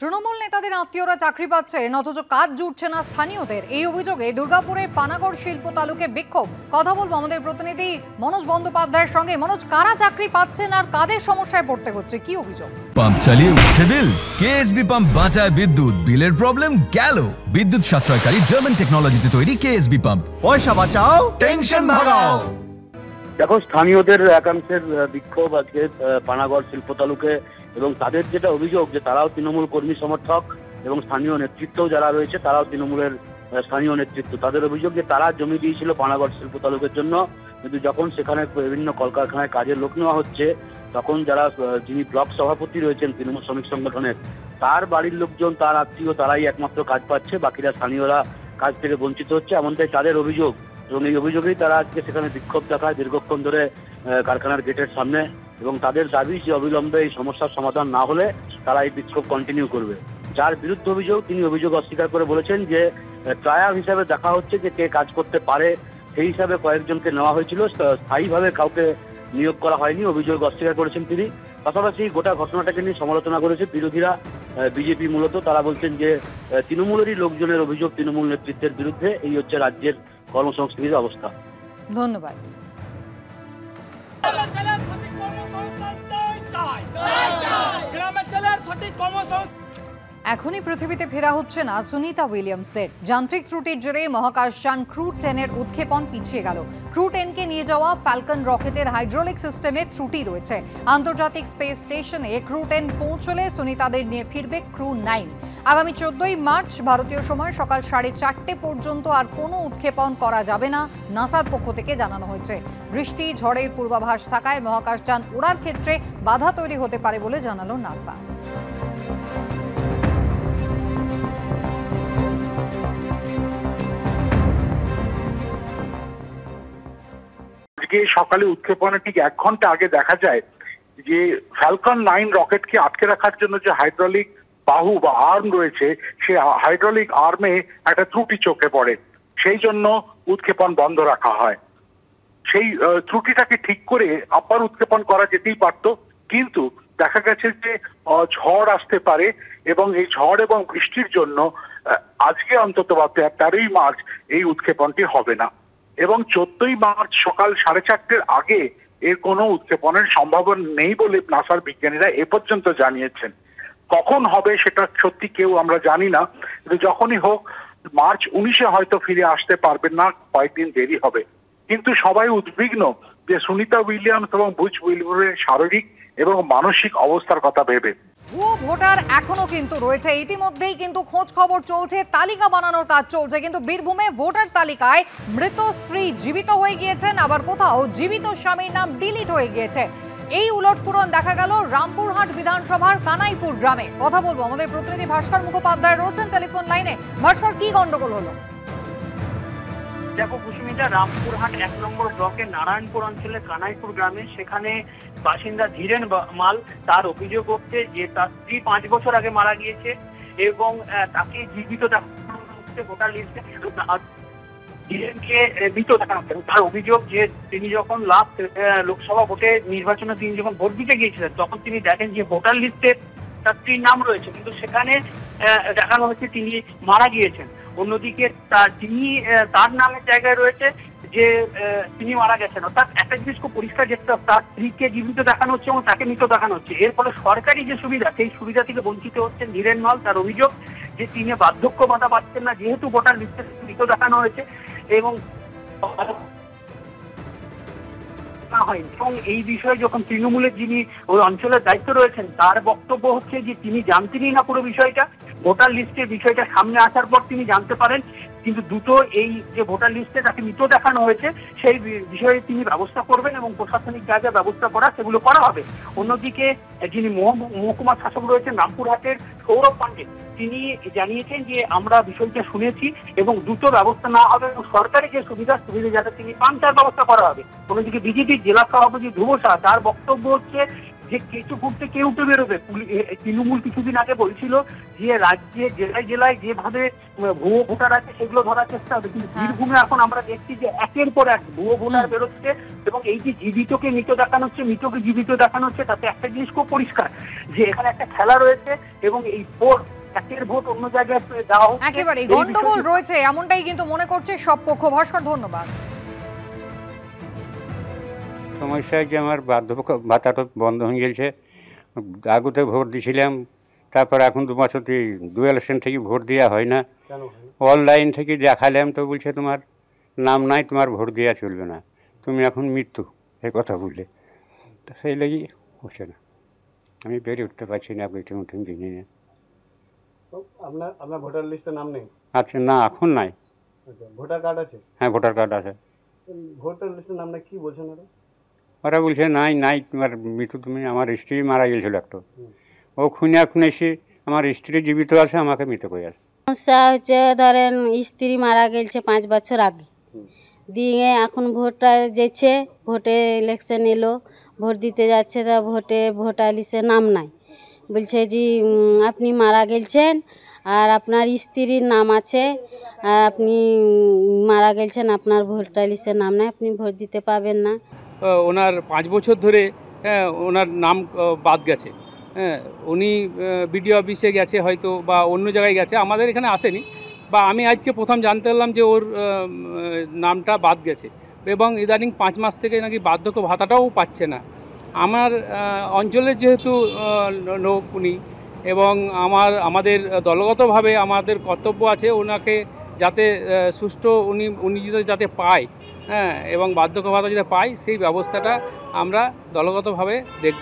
তৃণমূল নেতাদের আত্মীয়রা চাকরি পাচ্ছেন অথচ কাজ জুটছে না স্থানীয়দের। এই অভিযোগে দুর্গাপুরের পানাগড় শিল্প তালুকে বিক্ষোভ। কথা বলবো আমাদের প্রতিনিধি মনোজ বন্দ্যোপাধ্যায়ের সঙ্গে। মনোজ, কারা চাকরি পাচ্ছেন আর কাদের সমস্যায় পড়তে হচ্ছে, কি অভিযোগ? পাম্প চালিয়ে উঠছে বিল, কেএসবি পাম্প বাঁচায় বিদ্যুৎ, বিলের প্রবলেম গেল। বিদ্যুৎ সাশ্রয়কারী জার্মান টেকনোলজিতে তৈরি কেএসবি পাম্প, পয়সা বাঁচাও, টেনশন ভাগাও। দেখো, স্থানীয়দের একাংশের বিক্ষোভ আজকে পানাগড় শিল্প তালুকে, এবং তাদের যেটা অভিযোগ যে তারাও তৃণমূল কর্মী সমর্থক এবং স্থানীয় নেতৃত্বও যারা রয়েছে তারাও তৃণমূলের স্থানীয় নেতৃত্ব। তাদের অভিযোগ যে তারা জমি দিয়েছিল পানাগড় শিল্প তালুকের জন্য, কিন্তু যখন সেখানে বিভিন্ন কলকারখানায় কাজের লোক নেওয়া হচ্ছে তখন যারা যিনি ব্লক সভাপতি রয়েছেন তৃণমূল শ্রমিক সংগঠনের, তার বাড়ির লোকজন, তার আত্মীয়, তারাই একমাত্র কাজ পাচ্ছে, বাকিরা স্থানীয়রা কাজ থেকে বঞ্চিত হচ্ছে, এমনটাই তাদের অভিযোগ। এবং এই অভিযোগেই তারা আজকে সেখানে বিক্ষোভ দেখায় দীর্ঘক্ষণ ধরে কারখানার গেটের সামনে, এবং তাদের দাবি যে অবিলম্বে এই সমস্যার সমাধান না হলে তারা এই বিক্ষোভ কন্টিনিউ করবে। যার বিরুদ্ধে অভিযোগ তিনি অভিযোগ অস্বীকার করে বলেছেন যে ট্রায়াল হিসাবে দেখা হচ্ছে যে কে কাজ করতে পারে, সেই হিসাবে কয়েকজনকে নেওয়া হয়েছিল, স্থায়ীভাবে কাউকে নিয়োগ করা হয়নি, অভিযোগ অস্বীকার করেছেন তিনি। পাশাপাশি গোটা ঘটনাটাকে নিয়ে সমালোচনা করেছে বিরোধীরা, বিজেপি মূলত। তারা বলছেন যে তৃণমূলেরই লোকজনের অভিযোগ তৃণমূল নেতৃত্বের বিরুদ্ধে। এই হচ্ছে রাজ্যের কর্মসংস্কৃতির অবস্থা। ধন্যবাদ। এখনই পৃথিবীতে ফেরা হচ্ছে না সুনিতা উইলিয়ামসদের। যান্ত্রিক ত্রুটির জেরে মহাকাশযান ক্রু 10-এর উৎক্ষেপণ পিছিয়ে গেল। ক্রু 10-কে নিয়ে যাওয়া ফ্যালকন রকেটের হাইড্রোলিক সিস্টেমে ত্রুটি রয়েছে। আন্তর্জাতিক স্পেস স্টেশনে ক্রু 10 পৌঁছলে সুনিতাদের নিয়ে ফিরবে ক্রু 9। আগামী 14ই মার্চ ভারতীয় সময় সকাল 4:30 পর্যন্ত আর কোনো উৎক্ষেপণ করা যাবে না, নাসার পক্ষ থেকে জানানো হয়েছে। বৃষ্টি ঝড়ের পূর্বাভাস থাকায় মহাকাশযান ওড়ার ক্ষেত্রে বাধা তৈরি হতে পারে বলে জানালো নাসা। সকালে উৎক্ষেপণের ঠিক 1 ঘন্টা আগে দেখা যায় যে ফ্যালকন 9 রকেটকে আটকে রাখার জন্য যে হাইড্রোলিক বাহু বা আর্ম রয়েছে, সেই হাইড্রোলিক আর্মে একটা ত্রুটি চোখে পড়ে, সেই জন্য উৎক্ষেপণ বন্ধ রাখা হয়। সেই ত্রুটিটাকে ঠিক করে আবার উৎক্ষেপণ করা যেতেই পারত, কিন্তু দেখা গেছে যে ঝড় আসতে পারে, এবং এই ঝড় এবং বৃষ্টির জন্য আজকে অন্তত 13ই মার্চ এই উৎক্ষেপণটি হবে না, এবং 14ই মার্চ সকাল 4:30-এর আগে এর কোনো উৎক্ষেপণের সম্ভাবনা নেই বলে নাসার বিজ্ঞানীরা এ পর্যন্ত জানিয়েছেন। কখন হবে সেটা সত্যি কেউ আমরা জানি না, কিন্তু যখনই হোক মার্চ 19-এ হয়তো ফিরে আসতে পারবেন না, কয়েকদিন দেরি হবে। কিন্তু সবাই উদ্বিগ্ন যে সুনিতা উইলিয়ামস এবং বুচ উইলিয়ামসের শারীরিক এবং মানসিক অবস্থার কথা ভেবে। ভুয়ো ভোটার এখনো কিন্তু রয়েছে। ইতিমধ্যেই কিন্তু খোঁজ খবর চলছে, তালিকা বানানোর কাজ চলছে, কিন্তু বীরভূমে ভোটার তালিকায় মৃত স্ত্রী জীবিত হয়ে গিয়েছেন, আবার কোথাও জীবিত স্বামীর নাম ডিলিট হয়ে গিয়েছে। এই উলটপুরন দেখা গেল রামপুরহাট বিধানসভার কানাইপুর গ্রামে। কথা বলবো আমাদের প্রতিনিধি ভাস্কর মুখোপাধ্যায় রয়েছেন টেলিফোন লাইনে। ভাস্কর, কি গন্ডগোল হলো? দেখো কুসুমিতা, রামপুরহাট 1 নম্বর ব্লকের নারায়ণপুর অঞ্চলে কানাইপুর গ্রামে, সেখানে বাসিন্দা ধীরেন মাল তার অভিযোগ হচ্ছে যে তার স্ত্রী 5 বছর আগে মারা গিয়েছে এবং তাকে জীবিত ভোটার লিস্টে ধীরেনকে মৃত দেখানো হচ্ছে। তার অভিযোগ যে তিনি যখন লাস্ট লোকসভা ভোটে নির্বাচনে তিনি যখন ভোট দিতে গিয়েছিলেন তখন তিনি দেখেন যে ভোটার লিস্টে তার স্ত্রীর নাম রয়েছে, কিন্তু সেখানে দেখানো হচ্ছে তিনি মারা গিয়েছেন। অন্যদিকে তিনি তার নামের জায়গায় রয়েছে যে তিনি মারা গেছেন। অর্থাৎ একটা জিনিস খুব পরিষ্কার যে তার স্ত্রীকে জীবিত দেখানো হচ্ছে এবং তাকে মৃত দেখানো হচ্ছে। এর ফলে সরকারি যে সুবিধা, সেই সুবিধা থেকে বঞ্চিত হচ্ছেন ধীরেন মাল। তার অভিযোগ যে তিনি বার্ধক্য ভাতা পাচ্ছেন না, যেহেতু ভোটার লিস্টে মৃত দেখানো হয়েছে এবং হয়নি। এবং এই বিষয়ে যখন তৃণমূলের যিনি ওই অঞ্চলের দায়িত্ব রয়েছেন তার বক্তব্য হচ্ছে যে তিনি জানতেনই না পুরো বিষয়টা। ভোটার লিস্টের বিষয়টা সামনে আসার পর তিনি জানতে পারেন, কিন্তু দ্রুত এই যে ভোটার লিস্টে তাকে মৃত দেখানো হয়েছে সেই বিষয়ে তিনি ব্যবস্থা করবেন এবং প্রশাসনিক জায়গায় ব্যবস্থা করা সেগুলো করা হবে। অন্যদিকে যিনি মহকুমা শাসক রয়েছেন রামপুরহাটের সৌরভ পাণ্ডে, তিনি জানিয়েছেন যে আমরা বিষয়টা শুনেছি এবং দ্রুত ব্যবস্থা নেওয়া হবে এবং সরকারি যে সুবিধা যাতে তিনি পান তার ব্যবস্থা করা হবে। অন্যদিকে বিজেপির জেলা সভাপতি ধ্রুব শাহ, তার বক্তব্য হচ্ছে যে কেঁচো ঘুরতে কে উঠে বেরোবে? তৃণমূল কিছুদিন আগে বলছিল যে রাজ্যে জেলায় জেলায় যেভাবে ভুয়ো ভোটার আছে সেগুলো ধরার চেষ্টা হবে, কিন্তু বীরভূমে এখন আমরা দেখছি যে একের পর এক ভুয়ো ভোটার বেরোচ্ছে। এবং এই যে জীবিতকে মৃত দেখানো হচ্ছে, মৃতকে জীবিত দেখানো হচ্ছে, তাতে একটা জিনিস খুব পরিষ্কার যে এখানে একটা খেলা রয়েছে এবং এই ভোট একের ভোট অন্য জায়গায় দেওয়া হচ্ছে, একেবারে গন্ডগোল রয়েছে এমনটাই কিন্তু মনে করছে সব পক্ষ। ভাস্কর, ধন্যবাদ। সমস্যা যে আমার বার্ধক্য ভাতাটা বন্ধ হয়ে গেছে। আগুতে ভোট দিয়েছিলাম, তারপর এখন 2 বছর ডুয়েলেকশন থেকে ভোট দেওয়া হয় না। অনলাইন থেকে দেখালাম তো বলছে তোমার নাম নাই, তোমার ভোট দেওয়া চলবে না, তুমি এখন মৃত্যু, এই কথা বললে। তো সেই লাগি হচ্ছে না, আমি বেরিয়ে উঠতে পারছি না মিটিং উঠিং দিনে। আপনার ভোটার লিস্টে নাম নেই? আচ্ছা, না এখন নাই। ভোটার কার্ড আছে? হ্যাঁ, ভোটার কার্ড আছে। ভোটার লিস্টের নাম নাই কি বলছেন ওরা? ওরা বলছে নাই নাই, তোমার মৃত্যু, তুমি, আমার স্ত্রী মারা গেছিল একটা, ও খুনে এখন এসে আমার স্ত্রী জীবিত আছে, আমাকে মৃত করে আছে। সমস্যা হচ্ছে ধরেন স্ত্রী মারা গেছে 5 বছর আগে, দিয়ে এখন ভোটটা যেছে, ভোটে ইলেকশন এলো, ভোট দিতে যাচ্ছে, তা ভোটার লিস্টে নাম নাই। বলছে যে আপনি মারা গেছেন আর আপনার স্ত্রীর নাম আছে, আর আপনি মারা গেছেন, আপনার ভোটার লিস্টে নাম নাই, আপনি ভোট দিতে পাবেন না। ওনার 5 বছর ধরে ওনার নাম বাদ গেছে। উনি বিডিও অফিসে গেছে হয়তো, বা অন্য জায়গায় গেছে, আমাদের এখানে আসেনি, বা আমি আজকে প্রথম জানতে পারলাম যে ওর নামটা বাদ গেছে। এবং ইদানিং 5 মাস থেকে নাকি বার্ধক্য ভাতাটাও পাচ্ছে না। আমার অঞ্চলের যেহেতু লোক উনি, এবং আমাদের দলগতভাবে আমাদের কর্তব্য আছে ওনাকে যাতে সুষ্ঠু উনি যাতে পায়, হ্যাঁ, এবং বার্ধক্য ভাতা যাতে পায়, সেই ব্যবস্থাটা আমরা দলগতভাবে দেখব।